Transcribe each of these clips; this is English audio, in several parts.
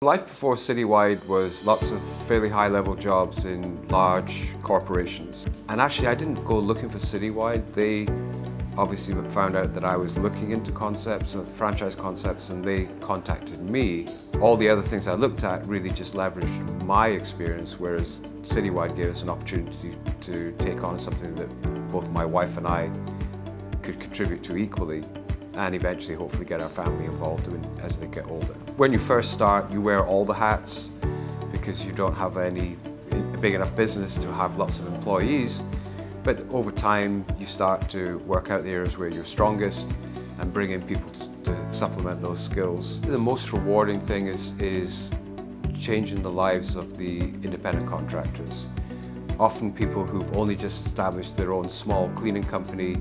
Life before Citywide was lots of fairly high-level jobs in large corporations. And actually, I didn't go looking for Citywide. They obviously found out that I was looking into concepts, franchise concepts, and they contacted me. All the other things I looked at really just leveraged my experience, whereas Citywide gave us an opportunity to take on something that both my wife and I could contribute to equally, and eventually hopefully get our family involved as they get older. When you first start, you wear all the hats because you don't have a big enough business to have lots of employees, but over time you start to work out the areas where you're strongest and bring in people to supplement those skills. The most rewarding thing is changing the lives of the independent contractors. Often people who've only just established their own small cleaning company,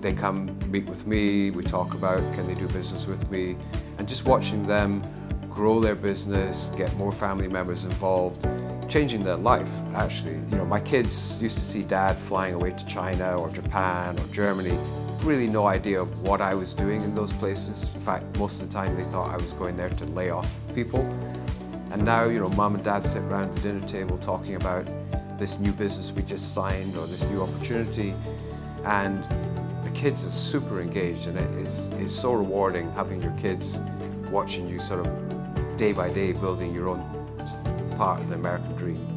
they come meet with me, we talk about can they do business with me, and just watching them grow their business, get more family members involved, changing their life actually. You know, my kids used to see Dad flying away to China or Japan or Germany, really no idea of what I was doing in those places. In fact, most of the time they thought I was going there to lay off people. And now, you know, Mum and Dad sit around the dinner table talking about this new business we just signed or this new opportunity, and the kids are super engaged, and it is so rewarding having your kids watching you sort of day by day building your own part of the American dream.